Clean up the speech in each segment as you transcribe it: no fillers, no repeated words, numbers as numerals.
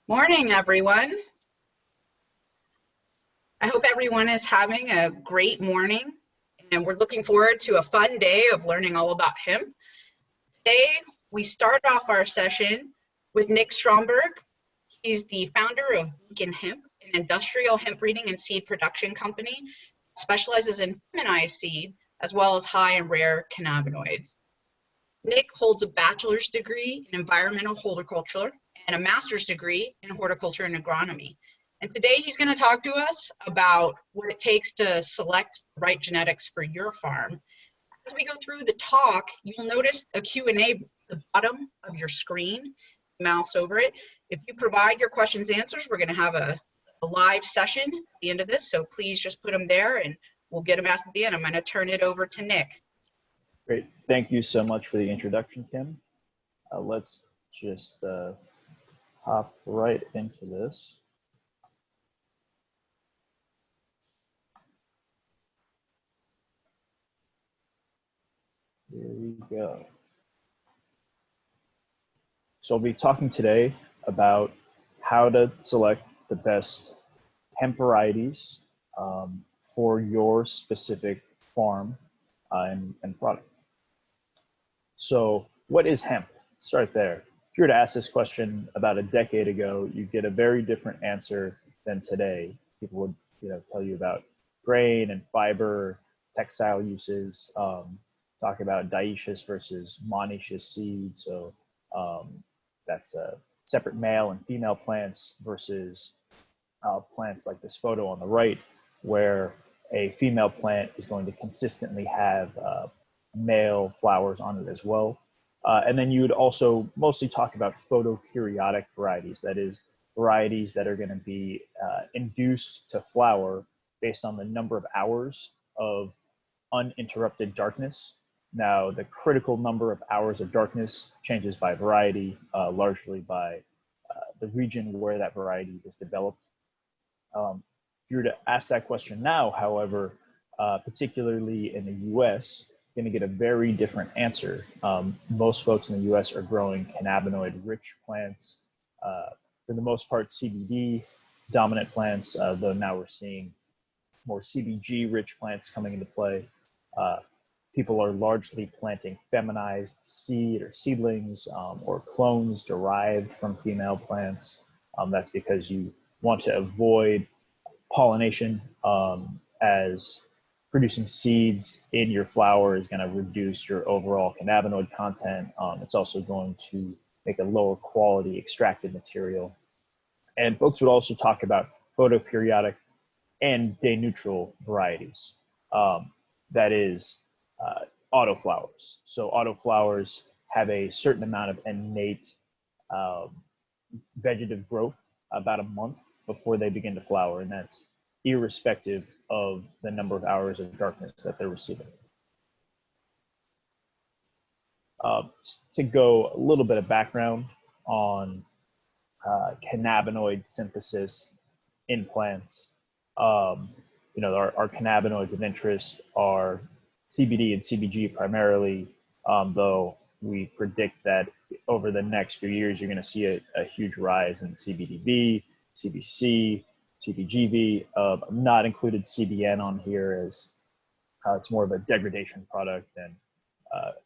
Morning, everyone. I hope everyone is having a great morning, and we're looking forward to a fun day of learning all about hemp. Today, we start off our session with Nick Stromberg. He's the founder of Beacon Hemp, an industrial hemp breeding and seed production company that specializes in feminized seed as well as high and rare cannabinoids. Nick holds a bachelor's degree in environmental horticulture and a master's degree in horticulture and agronomy. And today he's going to talk to us about what it takes to select the right genetics for your farm. As we go through the talk, you'll notice a Q&A at the bottom of your screen. Mouse over it. If you provide your questions and answers, we're going to have a live session at the end of this. So please just put them there and we'll get them asked at the end. I'm going to turn it over to Nick. Great. Thank you so much for the introduction, Kim. Let's just hop right into this. Here we go. So I'll be talking today about how to select the best hemp varieties for your specific farm and product. So what is hemp? Let's start there. If you were to ask this question about a decade ago, you'd get a very different answer than today. People would tell you about grain and fiber, textile uses, talk about dioecious versus monoecious seed. So that's separate male and female plants versus plants like this photo on the right, where a female plant is going to consistently have male flowers on it as well. And then you would also mostly talk about photoperiodic varieties, that is, varieties that are going to be induced to flower based on the number of hours of uninterrupted darkness. Now, the critical number of hours of darkness changes by variety, largely by the region where that variety is developed. If you were to ask that question now, however, particularly in the US, you're going to get a very different answer. Most folks in the US are growing cannabinoid-rich plants, for the most part CBD dominant plants, though now we're seeing more CBG-rich plants coming into play. People are largely planting feminized seed or seedlings or clones derived from female plants. That's because you want to avoid pollination, as producing seeds in your flower is going to reduce your overall cannabinoid content. It's also going to make a lower quality extracted material. And folks would also talk about photoperiodic and day neutral varieties. That is autoflowers. So autoflowers have a certain amount of innate vegetative growth about a month before they begin to flower, and that's irrespective of the number of hours of darkness that they're receiving. To go a little bit of background on cannabinoid synthesis in plants, our cannabinoids of interest are CBD and CBG primarily, though we predict that over the next few years, you're going to see a huge rise in CBDV, CBC, CBGV. I've not included CBN on here as it's more of a degradation product, and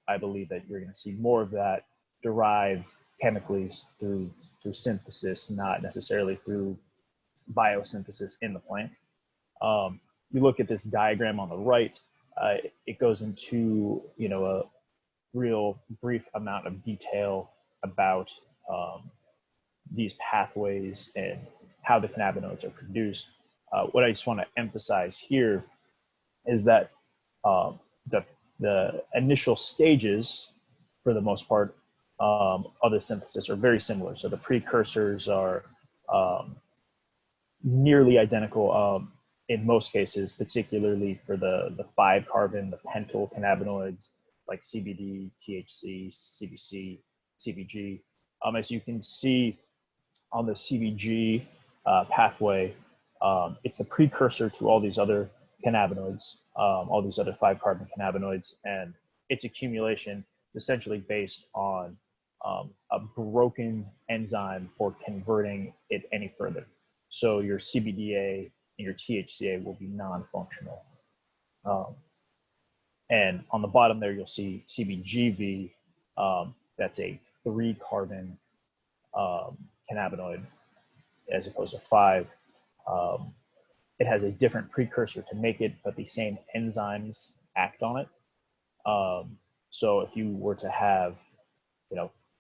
I believe that you're going to see more of that derived chemically through synthesis, not necessarily through biosynthesis in the plant. You look at this diagram on the right, it goes into a real brief amount of detail about these pathways and how the cannabinoids are produced. What I just want to emphasize here is that the initial stages, for the most part, of the synthesis are very similar. So the precursors are nearly identical in most cases, particularly for the 5-carbon, the pentyl cannabinoids like CBD, THC, CBC, CBG. As you can see on the CBG pathway, it's the precursor to all these other cannabinoids, all these other 5-carbon cannabinoids, and its accumulation is essentially based on a broken enzyme for converting it any further. So your CBDA and your THCA will be non-functional. And on the bottom there, you'll see CBGV. That's a 3-carbon cannabinoid as opposed to 5. It has a different precursor to make it, but the same enzymes act on it. So if you were to have,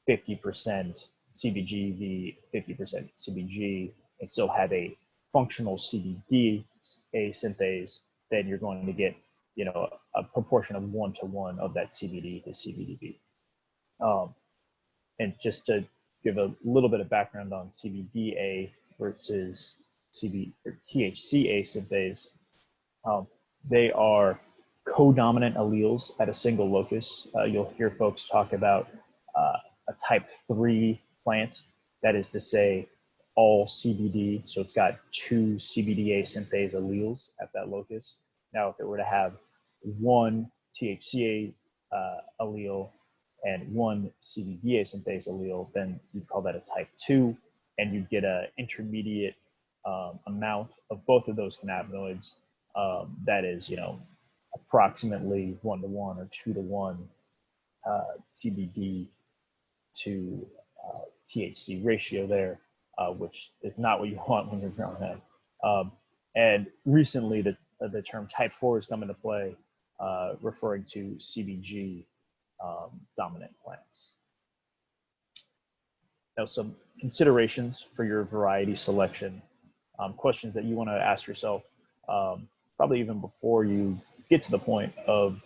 50% CBGV, 50% CBG, and still have a functional CBDA synthase, then you're going to get, a proportion of 1-to-1 of that CBD to CBDV. And just to give a little bit of background on CBDA versus THCA synthase, they are codominant alleles at a single locus. You'll hear folks talk about a type 3 plant, that is to say all CBD, so it's got 2 CBDA synthase alleles at that locus. Now, if it were to have 1 THCA allele and 1 CBDA synthase allele, then you'd call that a type 2, and you'd get an intermediate amount of both of those cannabinoids that is, approximately 1-to-1 or 2-to-1 CBD to THC ratio there, which is not what you want when you're growing hemp. And recently, the term type 4 has come into play, referring to CBG dominant plants. Now, some considerations for your variety selection, questions that you want to ask yourself, probably even before you get to the point of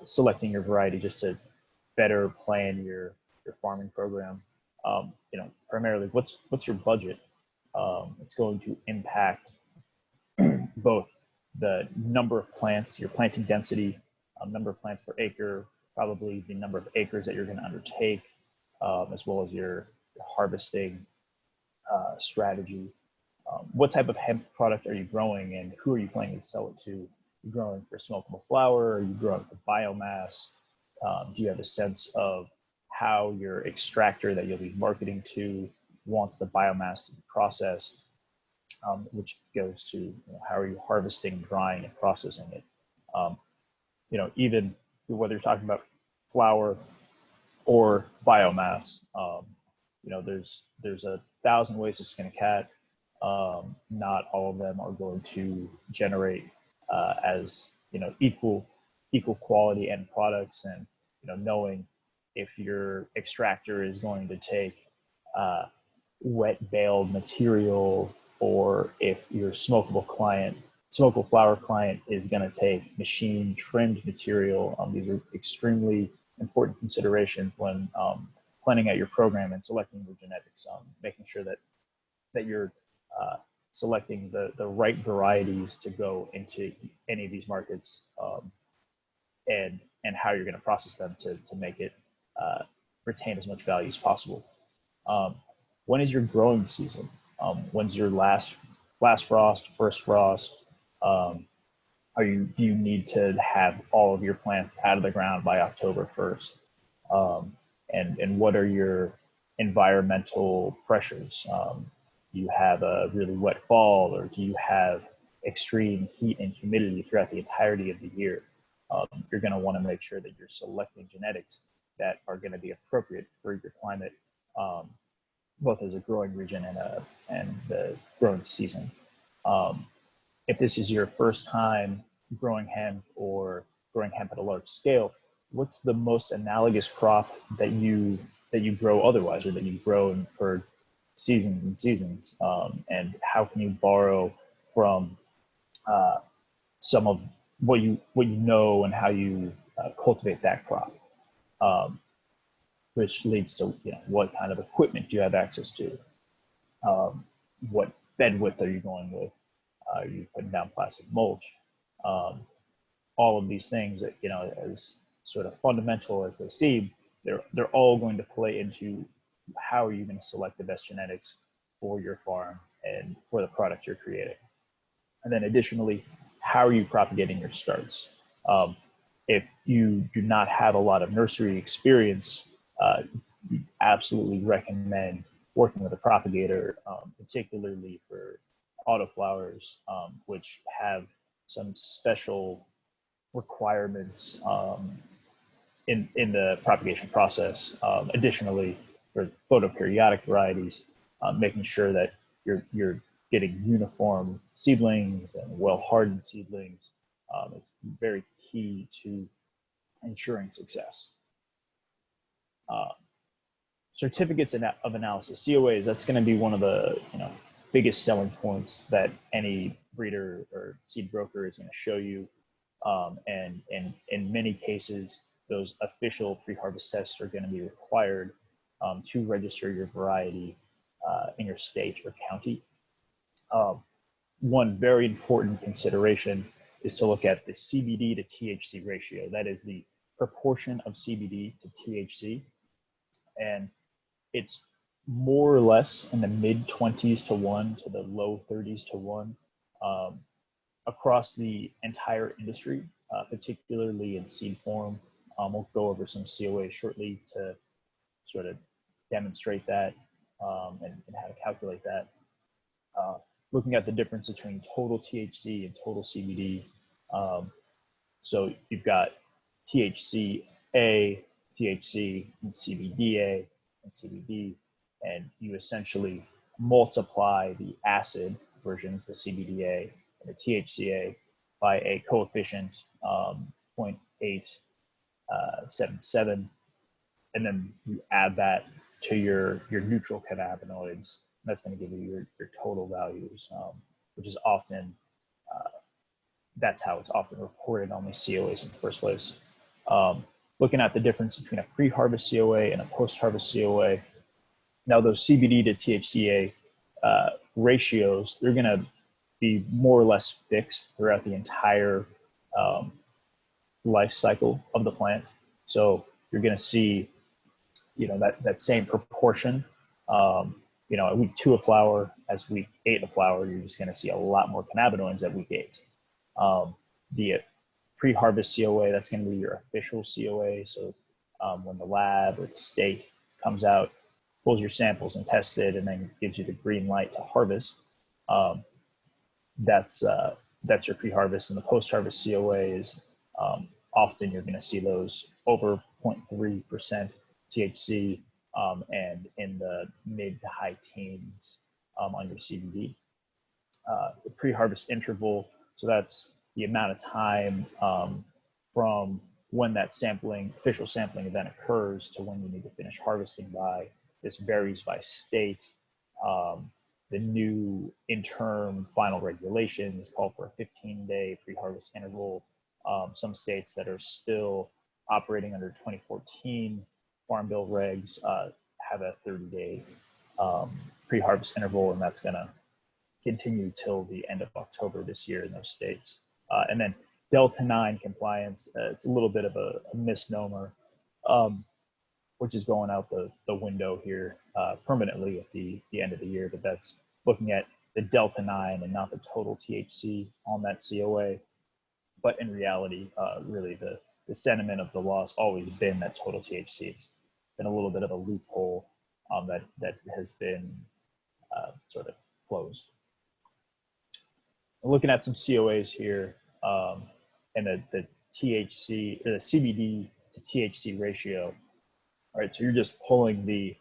selecting your variety, just to better plan your farming program. Primarily, what's your budget? It's going to impact both the number of plants, your planting density, number of plants per acre, probably the number of acres that you're going to undertake, as well as your harvesting strategy. What type of hemp product are you growing, and who are you planning to sell it to? Are you growing for smokable flower? Are you growing for biomass? Do you have a sense of how your extractor that you'll be marketing to wants the biomass to be processed, which goes to how are you harvesting, drying, and processing it? Even whether you're talking about flower or biomass, there's 1,000 ways to skin a cat. Not all of them are going to generate as equal quality end products, and knowing if your extractor is going to take wet baled material, or if your smokable flower client is going to take machine trimmed material. These are extremely important considerations when planning out your program and selecting your genetics, making sure that you're selecting the right varieties to go into any of these markets, and how you're going to process them to make it retain as much value as possible. When is your growing season? When's your last frost, first frost? Do you need to have all of your plants out of the ground by October 1st? And what are your environmental pressures? Do you have a really wet fall, or do you have extreme heat and humidity throughout the entirety of the year? You're going to want to make sure that you're selecting genetics that are going to be appropriate for your climate, both as a growing region and the growing season. If this is your first time growing hemp, or growing hemp at a large scale, what's the most analogous crop that you grow otherwise, or that you've grown for seasons and seasons, and how can you borrow from some of what you know and how you cultivate that crop, which leads to what kind of equipment do you have access to, what bed width are you going with, are you putting down plastic mulch, all of these things that as sort of fundamental as they seem, they're all going to play into how are you going to select the best genetics for your farm and for the product you're creating. And then additionally, how are you propagating your starts? If you do not have a lot of nursery experience, we absolutely recommend working with a propagator, particularly for autoflowers, which have some special requirements in the propagation process. Additionally, for photoperiodic varieties, making sure that you're getting uniform seedlings and well-hardened seedlings is very key to ensuring success. Certificates of analysis, COAs, that's going to be one of the biggest selling points that any breeder or seed broker is going to show you. And in many cases, those official pre-harvest tests are going to be required to register your variety in your state or county. One very important consideration is to look at the CBD to THC ratio. That is the proportion of CBD to THC. And it's more or less in the mid 20s to 1 to the low 30s to 1 across the entire industry, particularly in seed form. We'll go over some COAs shortly to sort of demonstrate that and how to calculate that. Looking at the difference between total THC and total CBD. So you've got THCA, THC, and CBDA, and CBD, and you essentially multiply the acid versions, the CBDA and the THCA, by a coefficient 0.877, and then you add that to your neutral cannabinoids. That's going to give you your total values, which is often that's how it's often reported on these COAs in the first place. Looking at the difference between a pre-harvest COA and a post-harvest COA. Now those CBD to THCA ratios, they're going to be more or less fixed throughout the entire life cycle of the plant. So you're going to see, that same proportion. At week 2 of flower, as week 8 of flower, you're just going to see a lot more cannabinoids at week 8. The pre-harvest COA, that's going to be your official COA. So when the lab or the state comes out, pulls your samples and tests it, and then gives you the green light to harvest, that's your pre-harvest. And the post-harvest COA is often you're going to see those over 0.3% THC and in the mid to high teens on your CBD. The pre-harvest interval, so that's the amount of time from when that official sampling event occurs to when you need to finish harvesting by. This varies by state. The new interim final regulations call for a 15-day pre-harvest interval. Some states that are still operating under 2014 Farm Bill regs have a 30-day pre-harvest interval, and that's going to continue till the end of October this year in those states. And then Delta 9 compliance, it's a little bit of a misnomer, which is going out the window here permanently at the end of the year, but that's looking at the Delta 9 and not the total THC on that COA. But in reality, really the sentiment of the law has always been that total THC. It's been a little bit of a loophole that has been sort of closed. Looking at some COAs here, and the THC, or the CBD to THC ratio. All right, so you're just pulling the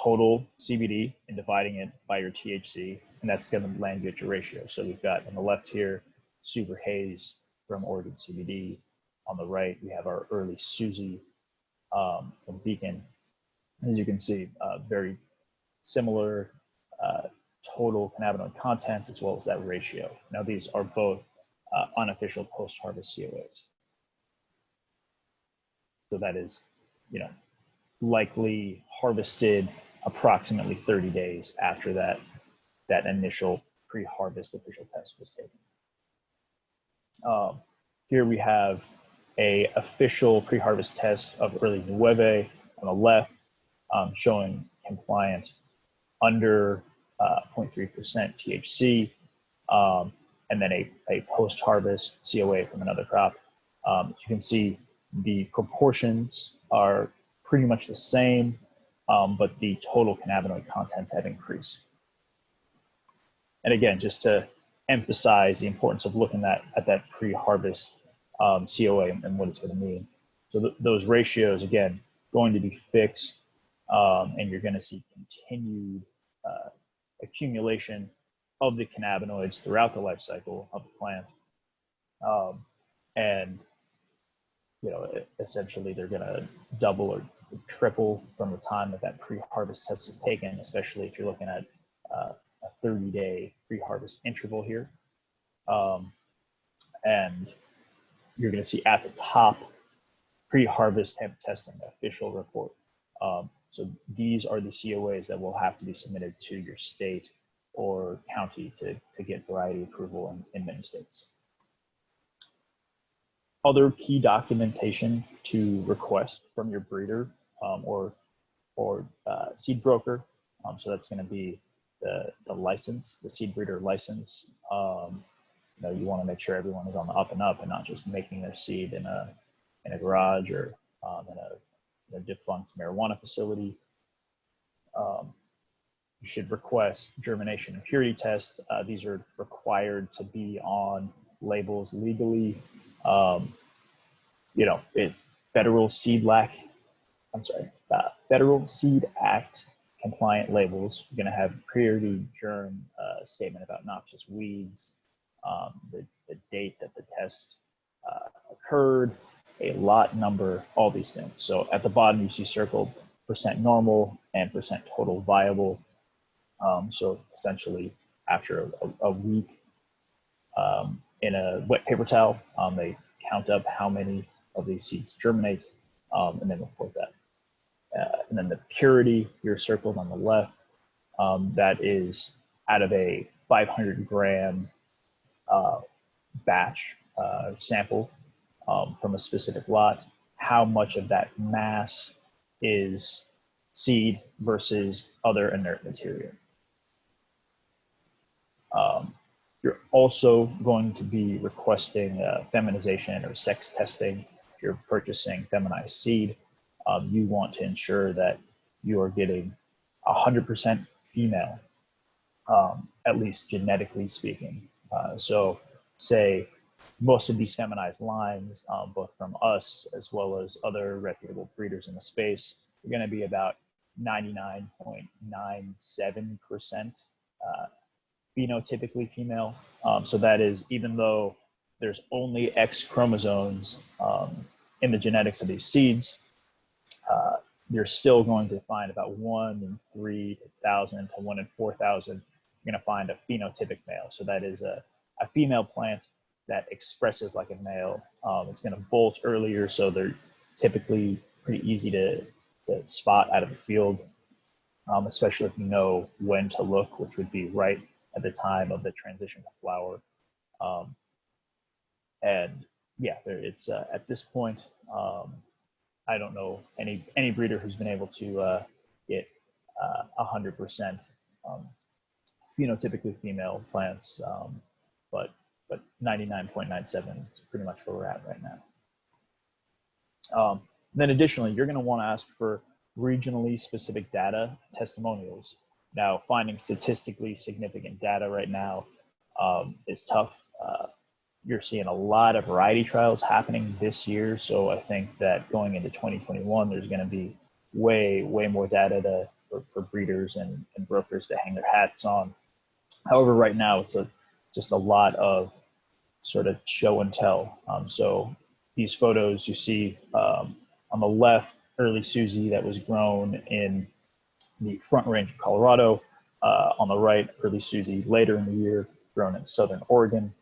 total CBD and dividing it by your THC, and that's going to land you at your ratio. So we've got on the left here, Super Haze from Oregon CBD. On the right, we have our early Susie from Beacon. As you can see, very similar total cannabinoid contents as well as that ratio. Now these are both unofficial post-harvest COAs. So that is, likely harvested approximately 30 days after that initial pre-harvest official test was taken. Here we have a official pre-harvest test of early Nueve on the left, showing compliant under 0.3% THC, and then a post-harvest COA from another crop. You can see The proportions are pretty much the same, but the total cannabinoid contents have increased. And again, just to emphasize the importance of looking at that pre-harvest COA and what it's going to mean. So those ratios, again, going to be fixed, and you're going to see continued accumulation of the cannabinoids throughout the life cycle of the plant. And, you know, essentially they're going to double or triple from the time that pre-harvest test is taken, especially if you're looking at a 30-day pre-harvest interval here. And you're going to see at the top pre-harvest hemp testing official report. So these are the COAs that will have to be submitted to your state or county to get variety approval in many states. Other key documentation to request from your breeder or seed broker. So that's going to be the license, the seed breeder license. You know, you want to make sure everyone is on the up and up and not just making their seed in a garage or in a defunct marijuana facility. You should request germination and purity tests. These are required to be on labels legally. You know, Federal Seed Act compliant labels. You're going to have purity germ statement about noxious weeds, the date that the test occurred, a lot number, all these things. So at the bottom you see circled % normal and % total viable. So essentially after a week in a wet paper towel, they count up how many of these seeds germinate and then report that. And then the purity here circled on the left, that is out of a 500 gram batch sample from a specific lot, how much of that mass is seed versus other inert material. You're also going to be requesting feminization or sex testing. If you're purchasing feminized seed, you want to ensure that you are getting 100% female, at least genetically speaking. So say most of these feminized lines, both from us as well as other reputable breeders in the space, are going to be about 99.97% phenotypically female. So that is, even though there's only X chromosomes in the genetics of these seeds, you're still going to find about 1 in 3,000 to 1 in 4,000, you're going to find a phenotypic male. So that is a female plant that expresses like a male. It's going to bolt earlier, so they're typically pretty easy to spot out of the field, especially if you know when to look, which would be right at the time of the transition to flower. And yeah, it's at this point, I don't know any breeder who's been able to get 100% phenotypically female plants, but 99.97 is pretty much where we're at right now. Then additionally, you're going to want to ask for regionally specific data testimonials. Now, finding statistically significant data right now is tough. You're seeing a lot of variety trials happening this year. So I think that going into 2021, there's going to be way more data for breeders and brokers to hang their hats on. However, right now, it's just a lot of sort of show and tell. So these photos you see on the left, early Susie that was grown in the Front Range of Colorado. On the right, early Susie later in the year, grown in Southern Oregon.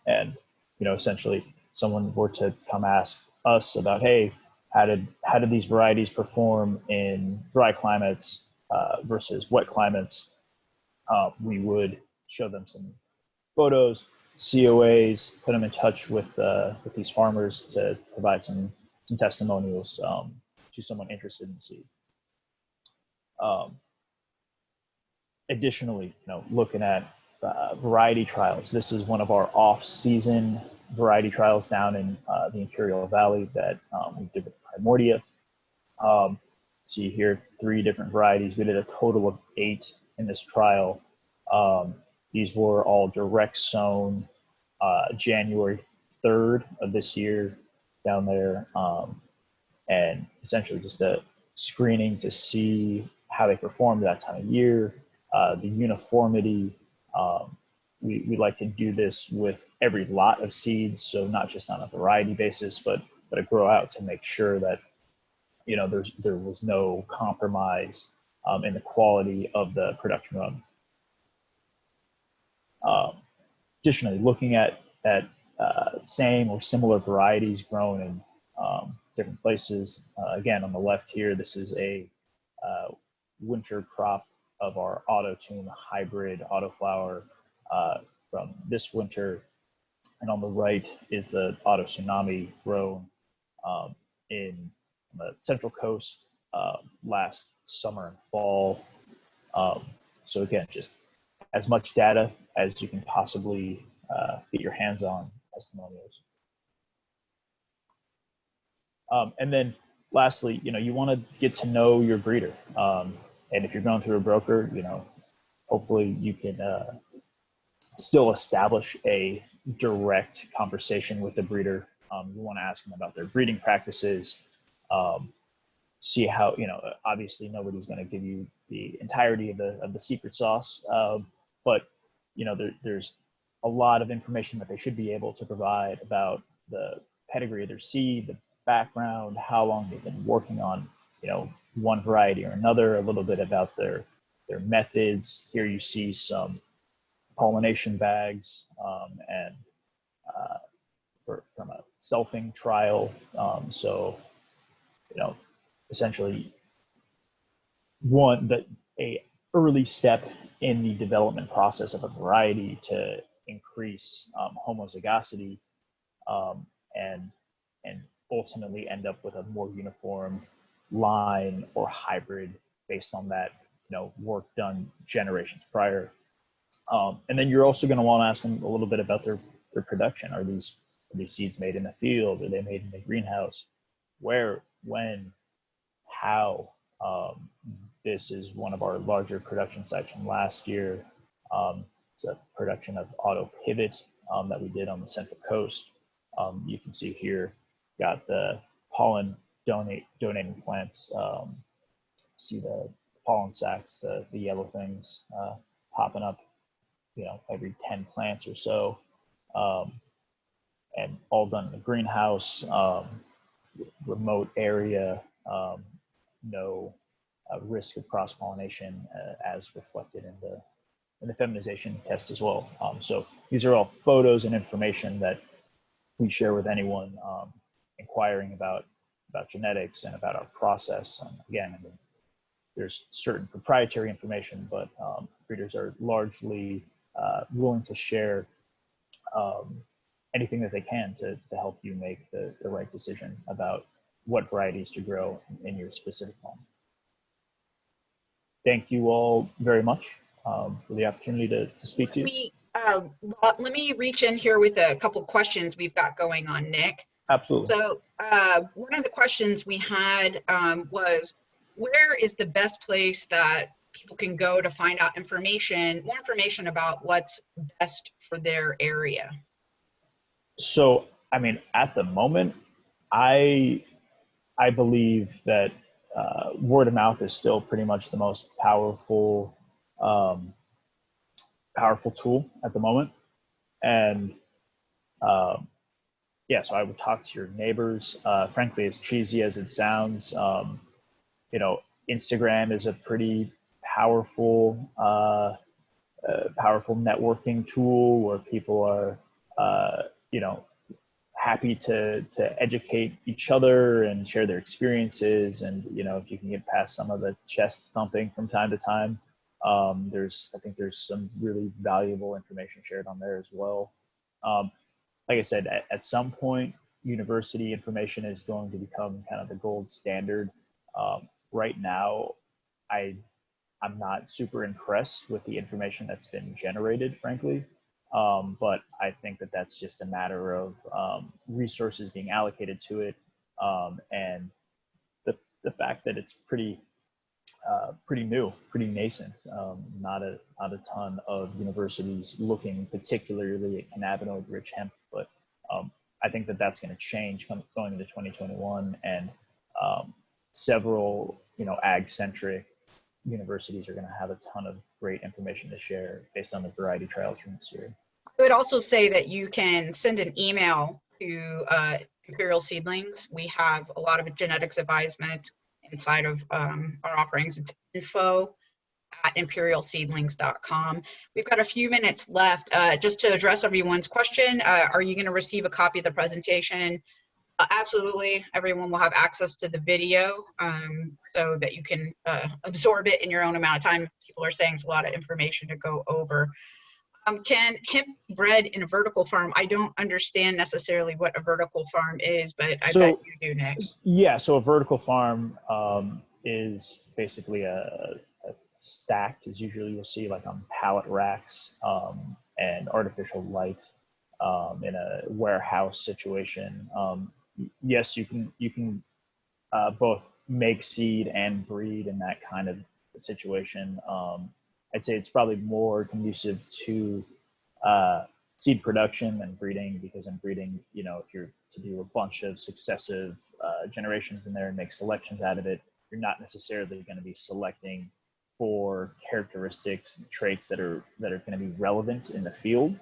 And, you know, essentially someone were to come ask us about, hey, how did these varieties perform in dry climates versus wet climates? We would show them some photos, COAs, put them in touch with these farmers to provide some testimonials to someone interested in seed. Additionally, you know, looking at variety trials. This is one of our off-season variety trials down in the Imperial Valley that we did with Primordia. See here, 3 different varieties. We did a total of 8 in this trial. These were all direct sown January 3rd of this year down there, and essentially just a screening to see how they performed that time of year, the uniformity. We like to do this with every lot of seeds, so not just on a variety basis, but a grow out to make sure that there was no compromise in the quality of the production run. Additionally, looking at same or similar varieties grown in different places. Again, on the left here, this is a winter crop of our auto-tune hybrid autoflower from this winter. And on the right is the auto tsunami grown in the Central Coast last summer and fall. So again, just as much data as you can possibly get your hands on testimonials. And then lastly, you want to get to know your breeder. And if you're going through a broker, hopefully you can still establish a direct conversation with the breeder. You want to ask them about their breeding practices, see how, obviously nobody's going to give you the entirety of the secret sauce, but there's a lot of information that they should be able to provide about the pedigree of their seed, the background, how long they've been working on, one variety or another, a little bit about their methods. Here you see some pollination bags and from a selfing trial. So, essentially a early step in the development process of a variety to increase homozygosity and ultimately end up with a more uniform line or hybrid based on that work done generations prior. And then you're also going to want to ask them a little bit about their production. Are these seeds made in the field? Are they made in the greenhouse? Where, when, how? This is one of our larger production sites from last year. It's a production of auto pivot that we did on the Central Coast. You can see here, got the pollen donating plants. See the pollen sacs, the yellow things popping up, every 10 plants or so, and all done in the greenhouse, remote area, no risk of cross-pollination as reflected in the feminization test as well. So these are all photos and information that we share with anyone inquiring about genetics and about our process. Again, there's certain proprietary information, but breeders are largely willing to share anything that they can to help you make the right decision about what varieties to grow in your specific home. Thank you all very much for the opportunity to speak to you. Let me reach in here with a couple questions we've got going on, Nick. Absolutely. So one of the questions we had was, where is the best place that people can go to find out more information about what's best for their area? So, at the moment, I believe that word of mouth is still pretty much the most powerful tool at the moment. And so I would talk to your neighbors. Frankly, as cheesy as it sounds, Instagram is a pretty powerful networking tool where people are happy to educate each other and share their experiences. And if you can get past some of the chest thumping from time to time, I think there's some really valuable information shared on there as well. Like I said, at some point, university information is going to become kind of the gold standard. Right now, I'm not super impressed with the information that's been generated, frankly. But I think that that's just a matter of resources being allocated to it, and the fact that it's pretty new, pretty nascent. Not a ton of universities looking particularly at cannabinoid-rich hemp, but I think that that's going to change going into 2021, and several ag-centric universities are going to have a ton of great information to share based on the variety trials from this year. I would also say that you can send an email to Imperial Seedlings. We have a lot of genetics advisement inside of our offerings. It's info@imperialseedlings.com. We've got a few minutes left. Just to address everyone's question, are you going to receive a copy of the presentation? Absolutely. Everyone will have access to the video so that you can absorb it in your own amount of time. People are saying it's a lot of information to go over. Can hemp be bred in a vertical farm? I don't understand necessarily what a vertical farm is, but I bet you do, Nick. Yeah, so a vertical farm is basically a stacked, as usually you'll see like on pallet racks and artificial light in a warehouse situation. Yes, you can both make seed and breed in that kind of situation. I'd say it's probably more conducive to seed production than breeding, because in breeding, if you're to do a bunch of successive generations in there and make selections out of it, you're not necessarily going to be selecting for characteristics and traits that are going to be relevant in the field.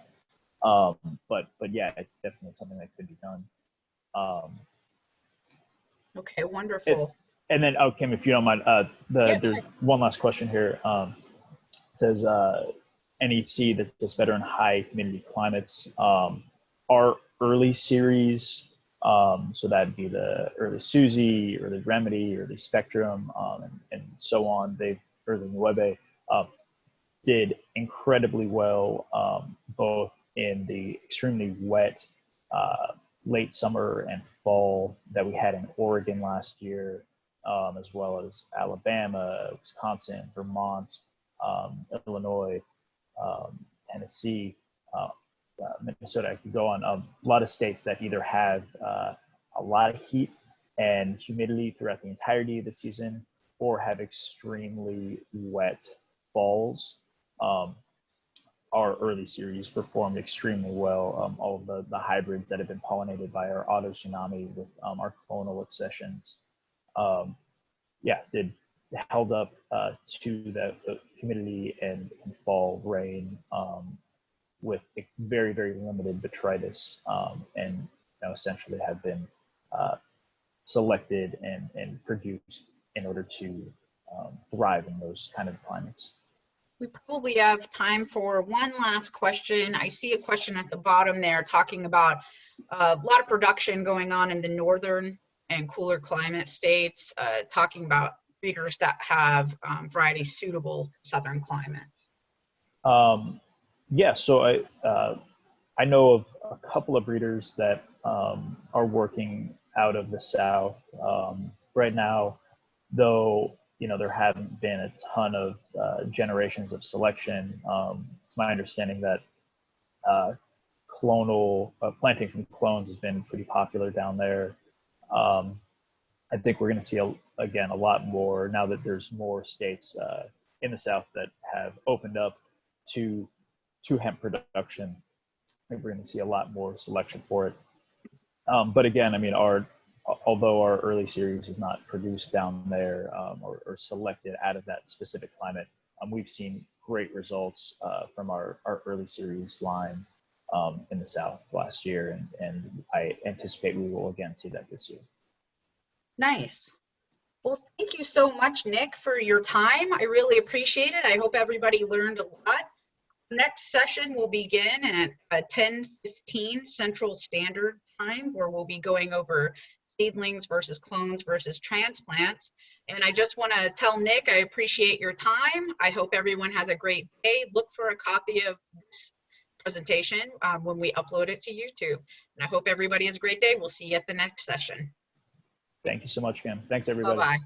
But yeah, it's definitely something that could be done. Okay, wonderful. And then, Kim, if you don't mind, there's one last question here. It says, any seed that does better in high humidity climates. Our early series, so that'd be the early Susie, early Remedy, early Spectrum, and so on. Early Nueve did incredibly well, both in the extremely wet late summer and fall that we had in Oregon last year, as well as Alabama, Wisconsin, Vermont, Illinois, Tennessee, Minnesota. I could go on. A lot of states that either have a lot of heat and humidity throughout the entirety of the season, or have extremely wet falls. Our early series performed extremely well. All of the hybrids that have been pollinated by our auto tsunami with our clonal accessions, held up to the humidity and fall rain with very, very limited botrytis, and essentially have been selected and produced in order to thrive in those kind of climates. We probably have time for one last question. I see a question at the bottom there talking about a lot of production going on in the northern and cooler climate states, talking about breeders that have varieties suitable to southern climate. So I know of a couple of breeders that are working out of the South right now, though there haven't been a ton of generations of selection. It's my understanding that clonal planting from clones has been pretty popular down there. I think we're going to see a lot more now that there's more states in the South that have opened up to hemp production. I think we're going to see a lot more selection for it. But again, I mean, although our early series is not produced down there or selected out of that specific climate, we've seen great results from our early series line in the South last year, and I anticipate we will again see that this year. Nice. Well, thank you so much, Nick, for your time. I really appreciate it. I hope everybody learned a lot. Next session will begin at 10:15 Central Standard Time, where we'll be going over seedlings versus clones versus transplants. And I just want to tell Nick, I appreciate your time. I hope everyone has a great day. Look for a copy of this presentation when we upload it to YouTube. And I hope everybody has a great day. We'll see you at the next session. Thank you so much, Kim. Thanks, everybody. Bye-bye.